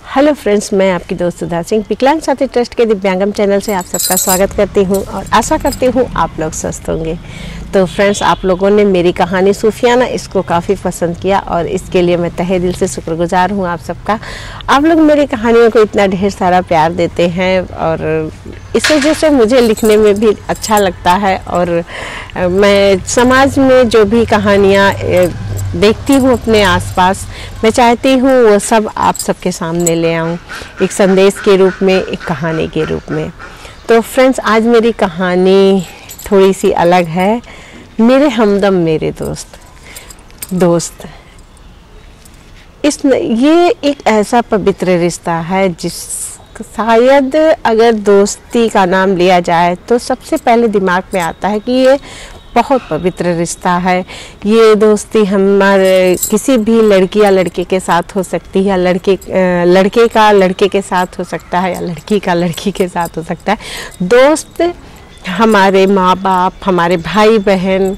Hello friends, मैं आपकी दोस्त सुधा सिंह विकलांग साथी ट्रस्ट के दिव्यांगम चैनल से आप सबका स्वागत करती हूं और आशा करती हूं आप लोग स्वस्थ होंगे। तो फ्रेंड्स, आप लोगों ने मेरी कहानी सूफियाना इसको काफ़ी पसंद किया और इसके लिए मैं तहे दिल से शुक्रगुजार हूं आप सबका। आप लोग मेरी कहानियों को इतना ढेर सारा प्यार देते हैं और इस वजह से मुझे लिखने में भी अच्छा लगता है और मैं समाज में जो भी कहानियाँ देखती हूँ अपने आसपास, मैं चाहती हूँ वो सब आप सबके सामने ले आऊँ, एक संदेश के रूप में, एक कहानी के रूप में। तो फ्रेंड्स, आज मेरी कहानी थोड़ी सी अलग है। मेरे हमदम मेरे दोस्त ये एक ऐसा पवित्र रिश्ता है जिस शायद अगर दोस्ती का नाम लिया जाए तो सबसे पहले दिमाग में आता है कि ये बहुत पवित्र रिश्ता है। ये दोस्ती हमारे किसी भी लड़की या लड़के के साथ हो सकती है, या लड़के का लड़के के साथ हो सकता है, या लड़की का लड़की के साथ हो सकता है। दोस्त हमारे माँ बाप, हमारे भाई बहन,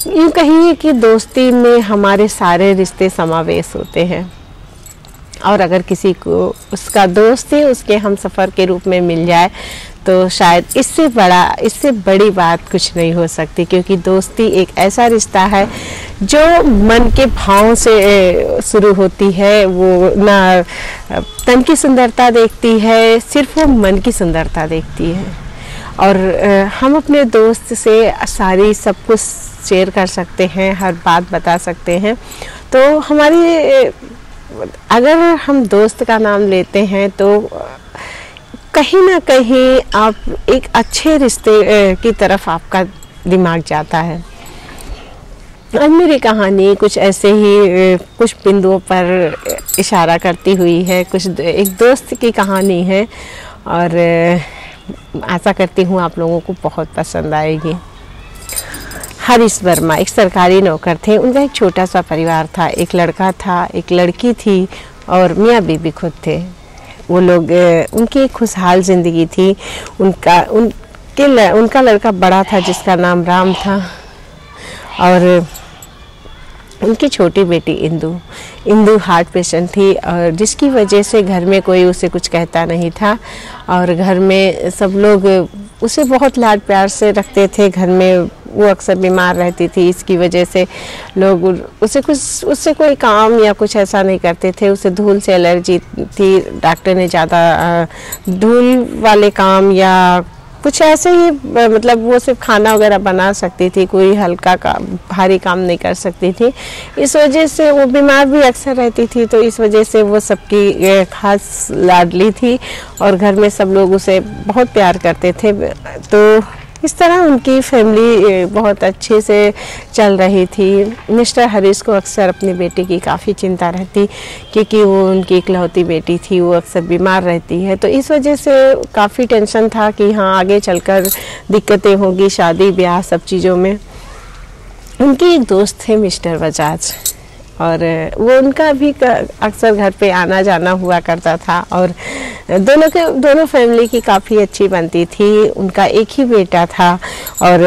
यूँ कहिए कि दोस्ती में हमारे सारे रिश्ते समावेश होते हैं। और अगर किसी को उसका दोस्त ही उसके हम सफ़र के रूप में मिल जाए तो शायद इससे बड़ी बात कुछ नहीं हो सकती, क्योंकि दोस्ती एक ऐसा रिश्ता है जो मन के भाव से शुरू होती है। वो ना तन की सुंदरता देखती है, सिर्फ वो मन की सुंदरता देखती है। और हम अपने दोस्त से सारी सब कुछ शेयर कर सकते हैं, हर बात बता सकते हैं। तो अगर हम दोस्त का नाम लेते हैं तो कहीं ना कहीं आप एक अच्छे रिश्ते की तरफ आपका दिमाग जाता है। आज मेरी कहानी कुछ ऐसे ही कुछ बिंदुओं पर इशारा करती हुई है, एक दोस्त की कहानी है और आशा करती हूँ आप लोगों को बहुत पसंद आएगी। हरीश वर्मा एक सरकारी नौकर थे। उनका एक छोटा सा परिवार था, एक लड़का था, एक लड़की थी और मियाँ बीबी खुद थे। वो लोग उनकी एक खुशहाल ज़िंदगी थी। उनका लड़का बड़ा था जिसका नाम राम था और उनकी छोटी बेटी इंदु हार्ट पेशेंट थी और जिसकी वजह से घर में कोई उसे कुछ कहता नहीं था और घर में सब लोग उसे बहुत लाड प्यार से रखते थे। घर में वो अक्सर बीमार रहती थी, इसकी वजह से लोग उससे कोई काम या कुछ ऐसा नहीं करते थे। उसे धूल से एलर्जी थी, डॉक्टर ने ज़्यादा धूल वाले काम या कुछ ऐसे ही, मतलब वो सिर्फ खाना वगैरह बना सकती थी, कोई हल्का भारी काम नहीं कर सकती थी। इस वजह से वो बीमार भी अक्सर रहती थी, तो इस वजह से वो सबकी खास लाडली थी और घर में सब लोग उसे बहुत प्यार करते थे। तो इस तरह उनकी फैमिली बहुत अच्छे से चल रही थी। मिस्टर हरीश को अक्सर अपनी बेटी की काफ़ी चिंता रहती, क्योंकि वो उनकी इकलौती बेटी थी, वो अक्सर बीमार रहती है। तो इस वजह से काफ़ी टेंशन था कि हाँ, आगे चलकर दिक्कतें होगी, शादी ब्याह सब चीज़ों में। उनके एक दोस्त थे मिस्टर बजाज और वो उनका भी अक्सर घर पे आना जाना हुआ करता था और दोनों फैमिली की काफ़ी अच्छी बनती थी। उनका एक ही बेटा था और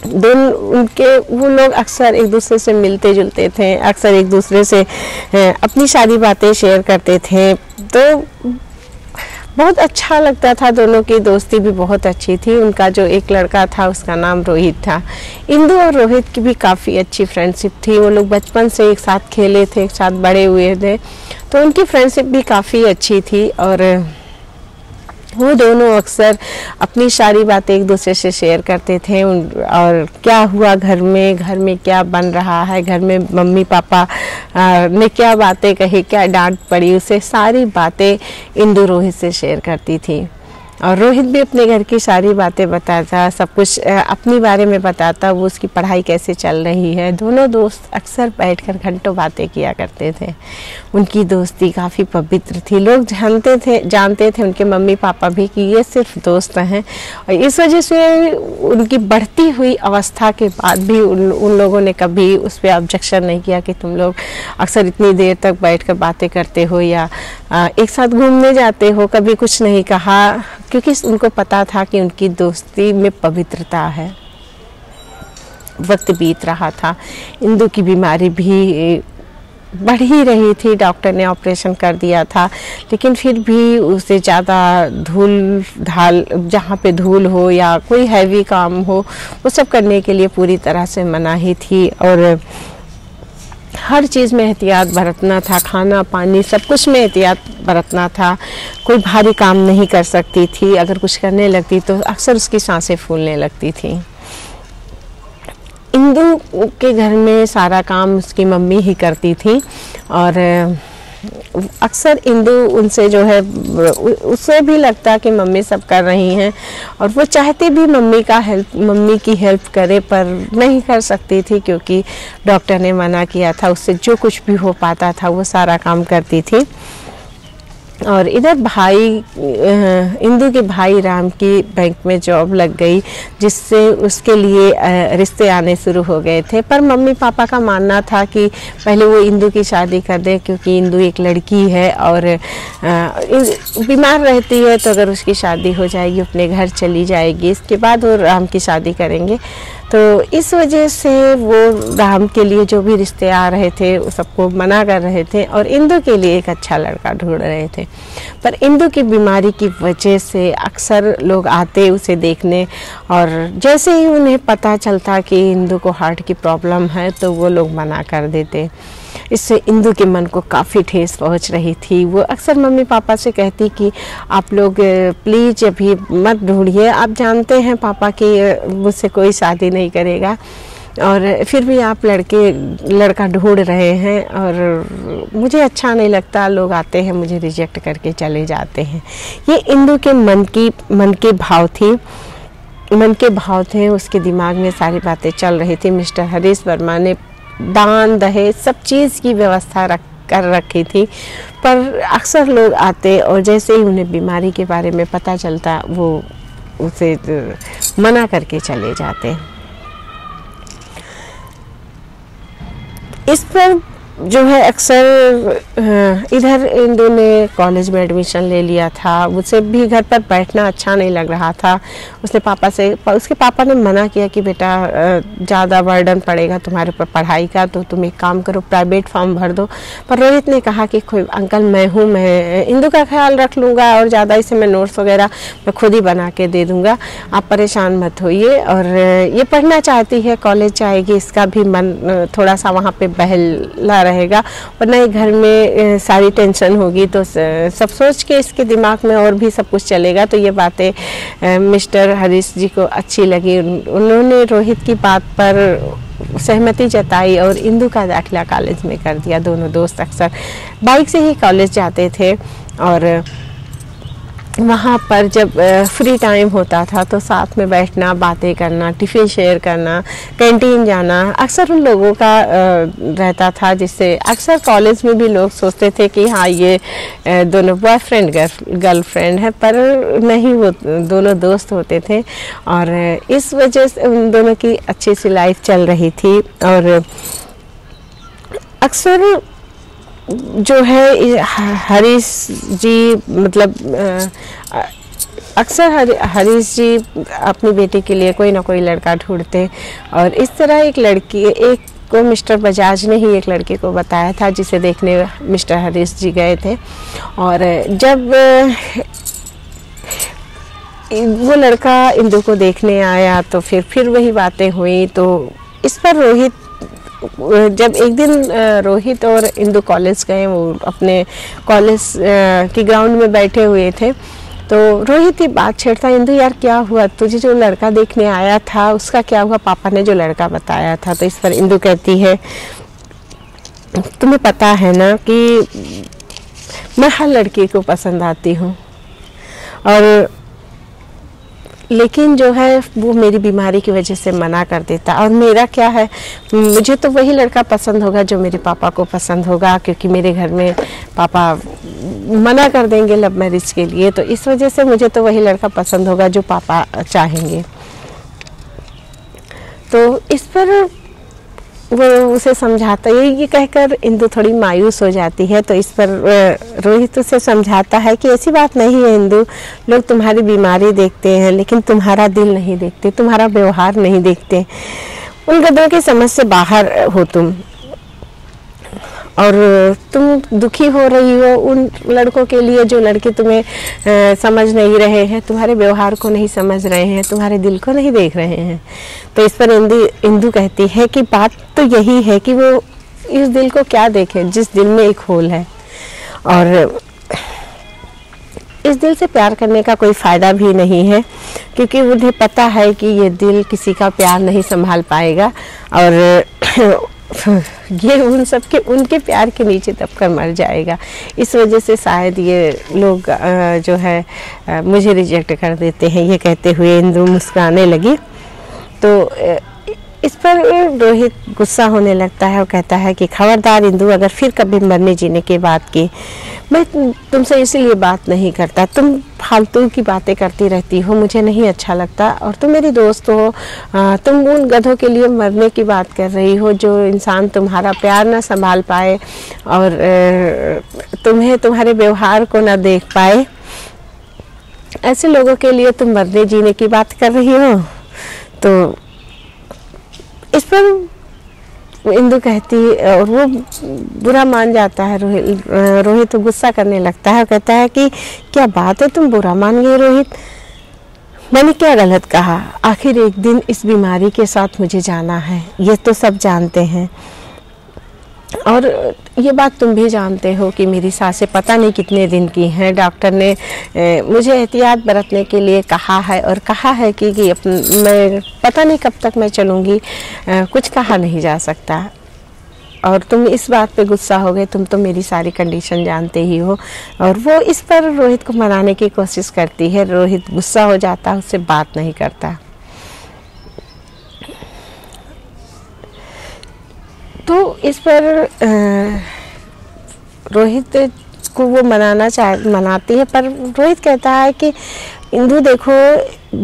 वो लोग अक्सर एक दूसरे से मिलते जुलते थे, अक्सर एक दूसरे से अपनी सारी बातें शेयर करते थे। तो बहुत अच्छा लगता था, दोनों की दोस्ती भी बहुत अच्छी थी। उनका जो एक लड़का था उसका नाम रोहित था। इंदु और रोहित की भी काफ़ी अच्छी फ्रेंडशिप थी। वो लोग बचपन से एक साथ खेले थे, एक साथ बड़े हुए थे, तो उनकी फ्रेंडशिप भी काफ़ी अच्छी थी और वो दोनों अक्सर अपनी सारी बातें एक दूसरे से शेयर करते थे और क्या हुआ घर में क्या बन रहा है, घर में मम्मी पापा ने क्या बातें कही, क्या डांट पड़ी, उसे सारी बातें इंदु रोहित से शेयर करती थी। और रोहित भी अपने घर की सारी बातें बताता, सब कुछ अपनी बारे में बताता, वो उसकी पढ़ाई कैसे चल रही है। दोनों दोस्त अक्सर बैठकर घंटों बातें किया करते थे। उनकी दोस्ती काफ़ी पवित्र थी। लोग जानते थे उनके मम्मी पापा भी कि ये सिर्फ दोस्त हैं और इस वजह से उनकी बढ़ती हुई अवस्था के बाद भी उन लोगों ने कभी उस पर ऑब्जेक्शन नहीं किया कि तुम लोग अक्सर इतनी देर तक बैठकर बातें करते हो या एक साथ घूमने जाते हो, कभी कुछ नहीं कहा, क्योंकि उनको पता था कि उनकी दोस्ती में पवित्रता है। वक्त बीत रहा था, इंदु की बीमारी भी बढ़ ही रही थी, डॉक्टर ने ऑपरेशन कर दिया था, लेकिन फिर भी उसे ज़्यादा धूल ढाल, जहाँ पे धूल हो या कोई हैवी काम हो वो सब करने के लिए पूरी तरह से मना ही थी। और हर चीज़ में एहतियात बरतना था, खाना पानी सब कुछ में एहतियात बरतना था। कोई भारी काम नहीं कर सकती थी, अगर कुछ करने लगती तो अक्सर उसकी सांसें फूलने लगती थी। इंदु के घर में सारा काम उसकी मम्मी ही करती थी और अक्सर इंदु उनसे जो है उससे भी लगता कि मम्मी सब कर रही हैं और वो चाहती भी मम्मी की हेल्प करे, पर नहीं कर सकती थी क्योंकि डॉक्टर ने मना किया था। उससे जो कुछ भी हो पाता था वो सारा काम करती थी। और इधर इंदु के भाई राम की बैंक में जॉब लग गई, जिससे उसके लिए रिश्ते आने शुरू हो गए थे। पर मम्मी पापा का मानना था कि पहले वो इंदु की शादी कर दे, क्योंकि इंदु एक लड़की है और बीमार रहती है, तो अगर उसकी शादी हो जाएगी अपने घर चली जाएगी, इसके बाद वो राम की शादी करेंगे। तो इस वजह से वो राम के लिए जो भी रिश्ते आ रहे थे वो सबको मना कर रहे थे और इंदु के लिए एक अच्छा लड़का ढूंढ रहे थे। पर इंदु की बीमारी की वजह से अक्सर लोग आते उसे देखने, और जैसे ही उन्हें पता चलता कि इंदु को हार्ट की प्रॉब्लम है तो वो लोग मना कर देते। इससे इंदु के मन को काफ़ी ठेस पहुंच रही थी। वो अक्सर मम्मी पापा से कहती कि आप लोग प्लीज़ अभी मत ढूंढिए, आप जानते हैं पापा कि मुझसे कोई शादी नहीं करेगा, और फिर भी आप लड़का ढूंढ रहे हैं और मुझे अच्छा नहीं लगता, लोग आते हैं मुझे रिजेक्ट करके चले जाते हैं। ये इंदु के मन के भाव थे, उसके दिमाग में सारी बातें चल रही थी। मिस्टर हरीश वर्मा ने दान दहेज सब चीज़ की व्यवस्था कर रखी थी, पर अक्सर लोग आते और जैसे ही उन्हें बीमारी के बारे में पता चलता वो उसे मना करके चले जाते। इस पर जो है अक्सर इधर इंदु ने कॉलेज में एडमिशन ले लिया था। उसे भी घर पर बैठना अच्छा नहीं लग रहा था। उसके पापा ने मना किया कि बेटा ज़्यादा बर्डन पड़ेगा तुम्हारे ऊपर पढ़ाई का, तो तुम एक काम करो प्राइवेट फॉर्म भर दो। पर रोहित ने कहा कि अंकल मैं इंदु का ख्याल रख लूँगा और ज़्यादा इसे मैं नोट्स वगैरह मैं खुद ही बना के दे दूँगा, आप परेशान मत होइए। और ये पढ़ना चाहती है, कॉलेज जाएगी, इसका भी मन थोड़ा सा वहाँ पर बहला रहेगा, वरना ही घर में सारी टेंशन होगी। तो सब सोच के इसके दिमाग में और भी सब कुछ चलेगा। तो ये बातें मिस्टर हरीश जी को अच्छी लगी। उन्होंने रोहित की बात पर सहमति जताई और इंदु का दाखिला कॉलेज में कर दिया। दोनों दोस्त अक्सर बाइक से ही कॉलेज जाते थे और वहाँ पर जब फ्री टाइम होता था तो साथ में बैठना, बातें करना, टिफ़िन शेयर करना, कैंटीन जाना अक्सर उन लोगों का रहता था, जिससे अक्सर कॉलेज में भी लोग सोचते थे कि हाँ ये दोनों बॉयफ्रेंड गर्लफ्रेंड है, पर नहीं, वो दोनों दोस्त होते थे। और इस वजह से उन दोनों की अच्छी सी लाइफ चल रही थी। और अक्सर जो है हरीश जी मतलब अक्सर हरीश जी अपनी बेटी के लिए कोई ना कोई लड़का ढूंढते, और इस तरह एक को मिस्टर बजाज ने ही एक लड़के को बताया था, जिसे देखने मिस्टर हरीश जी गए थे। और जब वो लड़का इंदु को देखने आया तो फिर वही बातें हुई। तो इस पर जब एक दिन रोहित और इंदु कॉलेज गए, वो अपने कॉलेज के ग्राउंड में बैठे हुए थे, तो रोहित ही बात छेड़ता, इंदु यार क्या हुआ, तुझे जो लड़का देखने आया था उसका क्या हुआ, पापा ने जो लड़का बताया था। तो इस पर इंदु कहती है तुम्हें पता है ना कि मैं हर लड़की को पसंद आती हूँ, और लेकिन जो है वो मेरी बीमारी की वजह से मना कर देता। और मेरा क्या है, मुझे तो वही लड़का पसंद होगा जो मेरे पापा को पसंद होगा, क्योंकि मेरे घर में पापा मना कर देंगे लव मैरिज के लिए, तो इस वजह से मुझे तो वही लड़का पसंद होगा जो पापा चाहेंगे। तो इस पर वो उसे समझाता है, ये कहकर इंदु थोड़ी मायूस हो जाती है। तो इस पर रोहित उसे समझाता है कि ऐसी बात नहीं है इंदु, लोग तुम्हारी बीमारी देखते हैं लेकिन तुम्हारा दिल नहीं देखते, तुम्हारा व्यवहार नहीं देखते, उन गधों की समझ से बाहर हो तुम। और तुम दुखी हो रही हो उन लड़कों के लिए जो लड़के तुम्हें समझ नहीं रहे हैं, तुम्हारे व्यवहार को नहीं समझ रहे हैं, तुम्हारे दिल को नहीं देख रहे हैं। तो इस पर इंदु कहती है कि बात तो यही है कि वो इस दिल को क्या देखे जिस दिल में एक होल है, और इस दिल से प्यार करने का कोई फ़ायदा भी नहीं है, क्योंकि उन्हें पता है कि ये दिल किसी का प्यार नहीं संभाल पाएगा, और ये उन सब के उनके प्यार के नीचे दबकर मर जाएगा। इस वजह से शायद ये लोग जो है मुझे रिजेक्ट कर देते हैं। ये कहते हुए इंदु मुस्कुराने लगी। तो इस पर रोहित गुस्सा होने लगता है और कहता है कि खबरदार इंदु, अगर फिर कभी मरने जीने की बात की, मैं तुमसे इसीलिए बात नहीं करता, तुम फालतू की बातें करती रहती हो, मुझे नहीं अच्छा लगता, और तुम मेरी दोस्त हो, तुम उन गधों के लिए मरने की बात कर रही हो जो इंसान तुम्हारा प्यार ना संभाल पाए और तुम्हें तुम्हारे व्यवहार को ना देख पाए, ऐसे लोगों के लिए तुम मरने जीने की बात कर रही हो। तो इस पर इंदु कहती, और वो बुरा मान जाता है रोहित तो गुस्सा करने लगता है और कहता है कि क्या बात है, तुम बुरा मान गए रोहित, मैंने क्या गलत कहा, आखिर एक दिन इस बीमारी के साथ मुझे जाना है, ये तो सब जानते हैं, और ये बात तुम भी जानते हो कि मेरी सांसें पता नहीं कितने दिन की हैं। डॉक्टर ने मुझे एहतियात बरतने के लिए कहा है, और कहा है कि मैं पता नहीं कब तक मैं चलूँगी, कुछ कहा नहीं जा सकता, और तुम इस बात पे गुस्सा हो गए, तुम तो मेरी सारी कंडीशन जानते ही हो। और वो इस पर रोहित को मनाने की कोशिश करती है। रोहित गुस्सा हो जाता है, उससे बात नहीं करता। तो इस पर रोहित को वो मनाती है, पर रोहित कहता है कि इंदु देखो,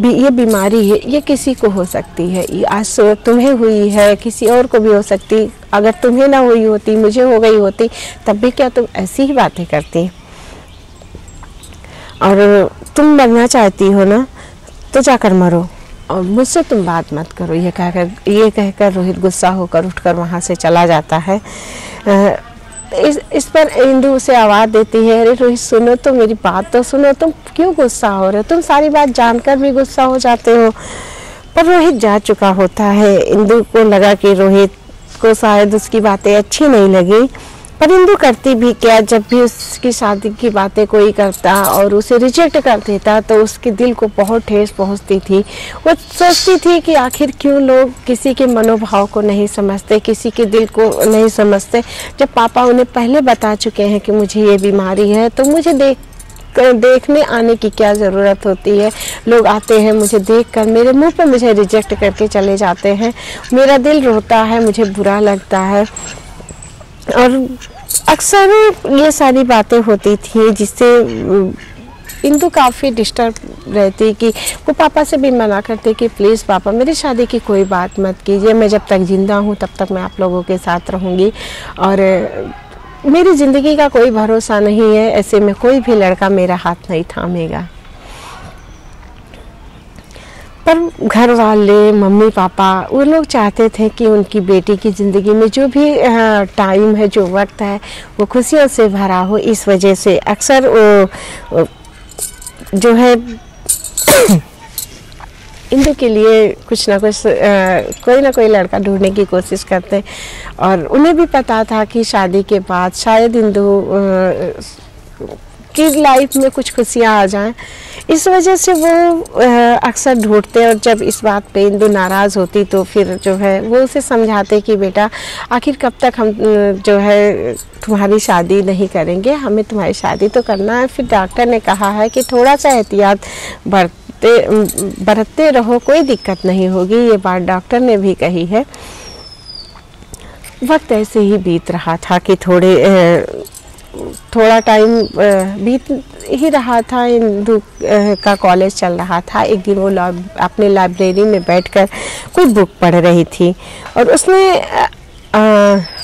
ये बीमारी है, ये किसी को हो सकती है, आज तुम्हें हुई है, किसी और को भी हो सकती, अगर तुम्हें ना हुई होती, मुझे हो गई होती, तब भी क्या तुम ऐसी ही बातें करती, और तुम मरना चाहती हो ना, तो जाकर मरो, और मुझसे तुम बात मत करो। ये कहकर रोहित गुस्सा होकर उठकर वहाँ से चला जाता है। इस पर इंदु उसे आवाज़ देती है, अरे रोहित सुनो तो, मेरी बात तो सुनो, तुम क्यों गुस्सा हो रहे हो, तुम सारी बात जानकर भी गुस्सा हो जाते हो। पर रोहित जा चुका होता है। इंदु को लगा कि रोहित को शायद उसकी बातें अच्छी नहीं लगी, पर इंदु करती भी क्या, जब भी उसकी शादी की बातें कोई करता और उसे रिजेक्ट कर देता तो उसके दिल को बहुत ठेस पहुंचती थी। वो सोचती थी कि आखिर क्यों लोग किसी के मनोभाव को नहीं समझते, किसी के दिल को नहीं समझते। जब पापा उन्हें पहले बता चुके हैं कि मुझे ये बीमारी है, तो मुझे देखने आने की क्या ज़रूरत होती है। लोग आते हैं, मुझे देखकर मेरे मुंह पर मुझे रिजेक्ट करके चले जाते हैं, मेरा दिल रोता है, मुझे बुरा लगता है। और अक्सर ये सारी बातें होती थी जिससे इंदु काफ़ी डिस्टर्ब रहती, कि वो पापा से भी मना करते कि प्लीज़ पापा मेरी शादी की कोई बात मत कीजिए, मैं जब तक ज़िंदा हूँ तब तक मैं आप लोगों के साथ रहूँगी, और मेरी ज़िंदगी का कोई भरोसा नहीं है, ऐसे में कोई भी लड़का मेरा हाथ नहीं थामेगा। पर घर वाले, मम्मी पापा, वो लोग चाहते थे कि उनकी बेटी की ज़िंदगी में जो भी टाइम है, जो वक्त है, वो खुशियों से भरा हो। इस वजह से अक्सर वो जो है इंदु के लिए कुछ ना कुछ कोई ना कोई लड़का ढूंढने की कोशिश करते, और उन्हें भी पता था कि शादी के बाद शायद इंदु की लाइफ में कुछ खुशियाँ आ जाएं। इस वजह से वो अक्सर ढूंढते, और जब इस बात पे इंदु नाराज़ होती तो फिर जो है वो उसे समझाते कि बेटा आखिर कब तक हम जो है तुम्हारी शादी नहीं करेंगे, हमें तुम्हारी शादी तो करना है। फिर डॉक्टर ने कहा है कि थोड़ा सा एहतियात बरतते रहो, कोई दिक्कत नहीं होगी, ये बात डॉक्टर ने भी कही है। वक्त ऐसे ही बीत रहा था कि थोड़ा टाइम बीत ही रहा था। इंदु का कॉलेज चल रहा था। एक दिन वो अपने लाइब्रेरी में बैठकर कोई बुक पढ़ रही थी, और उसमें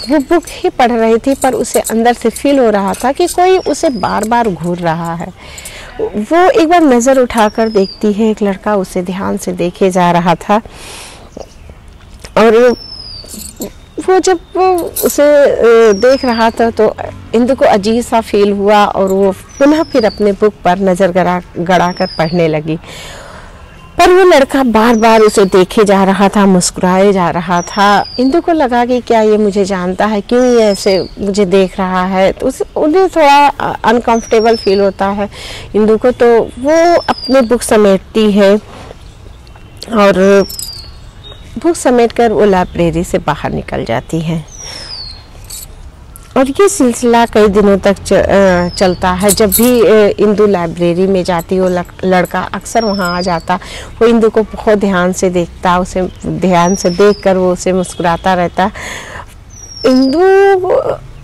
वो बुक ही पढ़ रही थी, पर उसे अंदर से फील हो रहा था कि कोई उसे बार बार घूर रहा है। वो एक बार नज़र उठाकर देखती है, एक लड़का उसे ध्यान से देखे जा रहा था, और वो जब उसे देख रहा था तो इंदु को अजीब सा फील हुआ और वो पुनः फिर अपने बुक पर नज़र गड़ा कर पढ़ने लगी। पर वो लड़का बार बार उसे देखे जा रहा था, मुस्कुराए जा रहा था। इंदु को लगा कि क्या ये मुझे जानता है, क्यों ये ऐसे मुझे देख रहा है। तो उन्हें थोड़ा अनकंफर्टेबल फील होता है इंदु को। तो वो अपने बुक समेटती है और बुक समेटकर वो लाइब्रेरी से बाहर निकल जाती है। और ये सिलसिला कई दिनों तक चलता है। जब भी इंदु लाइब्रेरी में जाती वो लड़का अक्सर वहाँ आ जाता। वो इंदु को बहुत ध्यान से देखता, उसे ध्यान से देखकर वो उसे मुस्कुराता रहता। इंदु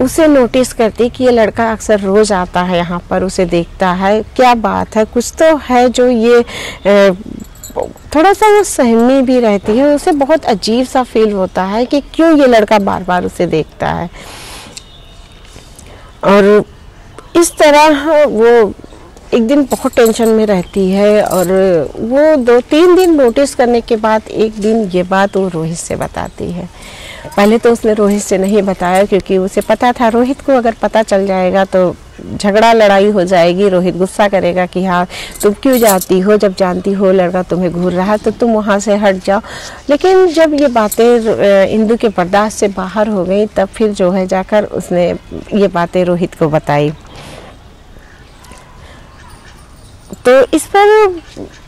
उसे नोटिस करती कि ये लड़का अक्सर रोज़ आता है यहाँ पर, उसे देखता है। क्या बात है, कुछ तो है जो ये थोड़ा सा वो सहमी भी रहती है। उसे बहुत अजीब सा फील होता है कि क्यों ये लड़का बार बार उसे देखता है। और इस तरह वो एक दिन बहुत टेंशन में रहती है और वो 2-3 दिन नोटिस करने के बाद एक दिन ये बात वो रोहित से बताती है। पहले तो उसने रोहित से नहीं बताया क्योंकि उसे पता था रोहित को अगर पता चल जाएगा तो झगड़ा लड़ाई हो जाएगी। रोहित गुस्सा करेगा कि हाँ तुम क्यों जाती हो, जब जानती हो लड़का तुम्हें घूर रहा है तो तुम वहाँ से हट जाओ। लेकिन जब ये बातें इंदु के बर्दाश्त से बाहर हो गई तब फिर जो है जाकर उसने ये बातें रोहित को बताई। तो इस पर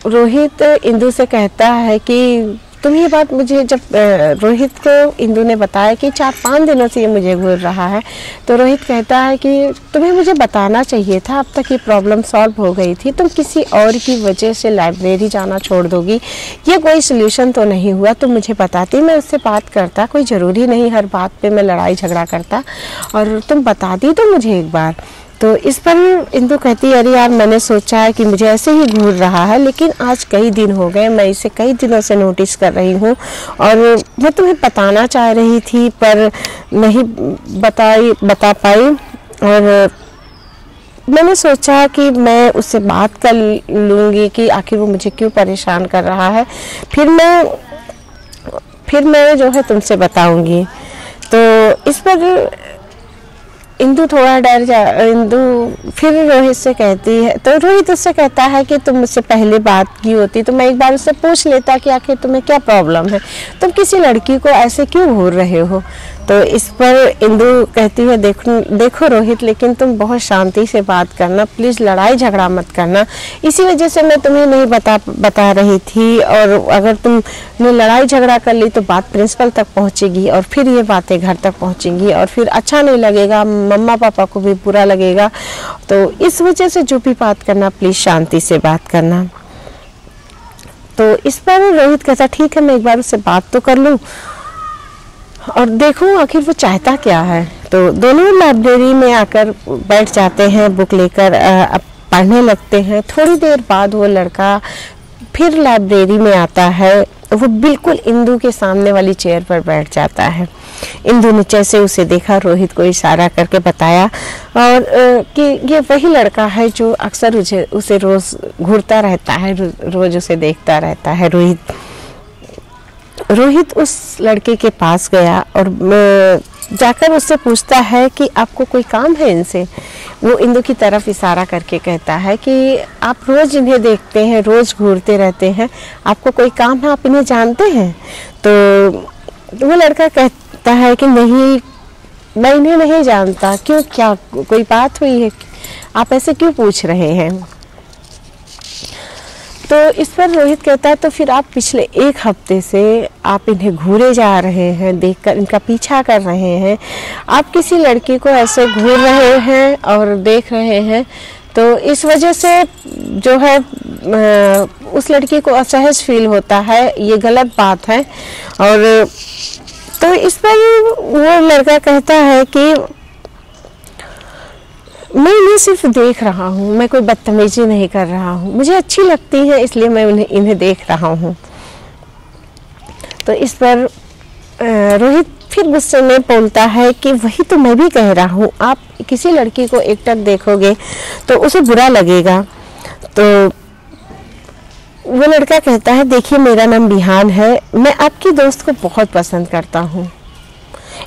रोहित इंदु से कहता है कि तुम ये बात मुझे, जब रोहित को इंदु ने बताया कि 4-5 दिनों से ये मुझे घूर रहा है, तो रोहित कहता है कि तुम्हें मुझे बताना चाहिए था, अब तक ये प्रॉब्लम सॉल्व हो गई थी। तुम किसी और की वजह से लाइब्रेरी जाना छोड़ दोगी, ये कोई सल्यूशन तो नहीं हुआ। तुम मुझे बताती, मैं उससे बात करता। कोई ज़रूरी नहीं हर बात पे मैं लड़ाई झगड़ा करता, और तुम बताती तो मुझे एक बार। तो इस पर इंदु कहती है अरे यार, मैंने सोचा है कि मुझे ऐसे ही घूर रहा है, लेकिन आज कई दिन हो गए, मैं इसे कई दिनों से नोटिस कर रही हूँ और मैं तुम्हें बताना चाह रही थी पर नहीं बता पाई। और मैंने सोचा कि मैं उससे बात कर लूँगी कि आखिर वो मुझे क्यों परेशान कर रहा है, फिर मैं जो है तुमसे बताऊँगी। तो इस पर इंदु थोड़ा इंदु फिर रोहित से कहती है, तो रोहित उससे कहता है कि तुम मुझसे पहले बात की होती तो मैं एक बार उससे पूछ लेता कि आखिर तुम्हें क्या प्रॉब्लम है, तुम किसी लड़की को ऐसे क्यों घूर रहे हो। तो इस पर इंदु कहती है देखो रोहित, लेकिन तुम बहुत शांति से बात करना, प्लीज़ लड़ाई झगड़ा मत करना। इसी वजह से मैं तुम्हें नहीं बता रही थी, और अगर तुमने लड़ाई झगड़ा कर ली तो बात प्रिंसिपल तक पहुंचेगी और फिर ये बातें घर तक पहुंचेंगी और फिर अच्छा नहीं लगेगा, मम्मा पापा को भी बुरा लगेगा। तो इस वजह से जो भी बात करना प्लीज़ शांति से बात करना। तो इस पर रोहित कहता ठीक है, मैं एक बार उससे बात तो कर लूँ और देखूं आखिर वो चाहता क्या है। तो दोनों लाइब्रेरी में आकर बैठ जाते हैं, बुक लेकर पढ़ने लगते हैं। थोड़ी देर बाद वो लड़का फिर लाइब्रेरी में आता है, वो बिल्कुल इंदु के सामने वाली चेयर पर बैठ जाता है। इंदु ने जैसे उसे देखा, रोहित को इशारा करके बताया और कि ये वही लड़का है जो अक्सर उसे रोज़ घूरता रहता है, रोज़ उसे देखता रहता है। रोहित उस लड़के के पास गया और जाकर उससे पूछता है कि आपको कोई काम है इनसे। वो इंदु की तरफ इशारा करके कहता है कि आप रोज़ इन्हें देखते हैं, रोज़ घूरते रहते हैं, आपको कोई काम है, आप इन्हें जानते हैं। तो वो लड़का कहता है कि नहीं, मैं इन्हें नहीं जानता। क्यों, क्या कोई बात हुई है, आप ऐसे क्यों पूछ रहे हैं। तो इस पर रोहित कहता है तो फिर आप पिछले 1 हफ्ते से आप इन्हें घूरे जा रहे हैं, देखकर इनका पीछा कर रहे हैं, आप किसी लड़की को ऐसे घूर रहे हैं और देख रहे हैं, तो इस वजह से जो है उस लड़की को असहज फील होता है, ये गलत बात है। और तो इस पर वो लड़का कहता है कि मैं इन्हें सिर्फ देख रहा हूँ, मैं कोई बदतमीजी नहीं कर रहा हूँ, मुझे अच्छी लगती है इसलिए मैं इन्हें देख रहा हूँ। तो इस पर रोहित फिर गुस्से में बोलता है कि वही तो मैं भी कह रहा हूँ, आप किसी लड़की को एकटक देखोगे तो उसे बुरा लगेगा। तो वो लड़का कहता है देखिए मेरा नाम बिहान है, मैं आपकी दोस्त को बहुत पसंद करता हूँ,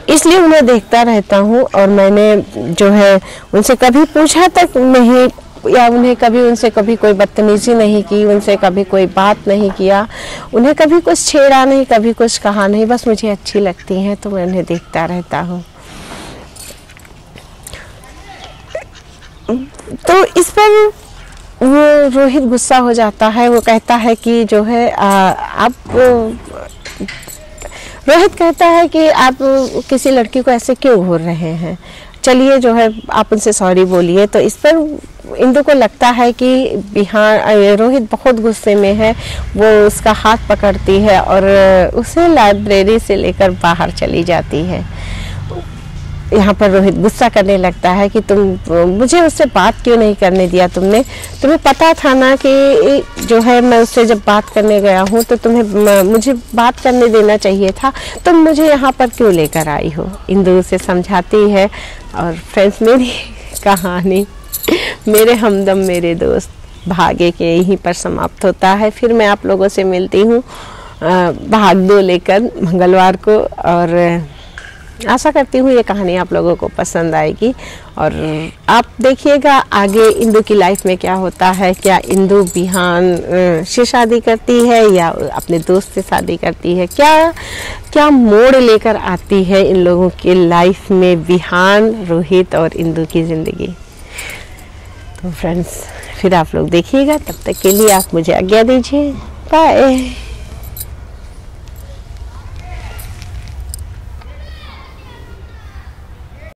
इसलिए उन्हें देखता रहता हूँ। और मैंने जो है उनसे कभी पूछा तक नहीं, या उन्हें कभी उनसे कभी कोई बदतमीजी नहीं की, उनसे कभी कोई बात नहीं किया, उन्हें कभी कुछ छेड़ा नहीं, कभी कुछ कहा नहीं। बस मुझे अच्छी लगती हैं तो मैं उन्हें देखता रहता हूँ। तो इस पर वो रोहित गुस्सा हो जाता है। वो कहता है कि जो है आप, रोहित कहता है कि आप किसी लड़की को ऐसे क्यों घूर रहे हैं, चलिए जो है आप उनसे सॉरी बोलिए। तो इस पर इंदु को लगता है कि रोहित बहुत गुस्से में है। वो उसका हाथ पकड़ती है और उसे लाइब्रेरी से लेकर बाहर चली जाती है। यहाँ पर रोहित गुस्सा करने लगता है कि तुम मुझे उससे बात क्यों नहीं करने दिया, तुम्हें पता था ना कि जो है मैं उससे जब बात करने गया हूँ तो तुम्हें मुझे बात करने देना चाहिए था, तुम मुझे यहाँ पर क्यों लेकर आई हो। इंदु उसे समझाती है। और फ्रेंड्स, मेरी कहानी मेरे हमदम मेरे दोस्त भाग्य के यहीं पर समाप्त होता है। फिर मैं आप लोगों से मिलती हूँ भाग 2 लेकर मंगलवार को। और आशा करती हूँ ये कहानी आप लोगों को पसंद आएगी। और आप देखिएगा आगे इंदु की लाइफ में क्या होता है। क्या इंदु बिहान से शादी करती है या अपने दोस्त से शादी करती है, क्या मोड़ लेकर आती है इन लोगों की लाइफ में, बिहान, रोहित और इंदु की ज़िंदगी। तो फ्रेंड्स, फिर आप लोग देखिएगा। तब तक के लिए आप मुझे आज्ञा दीजिए। बाय।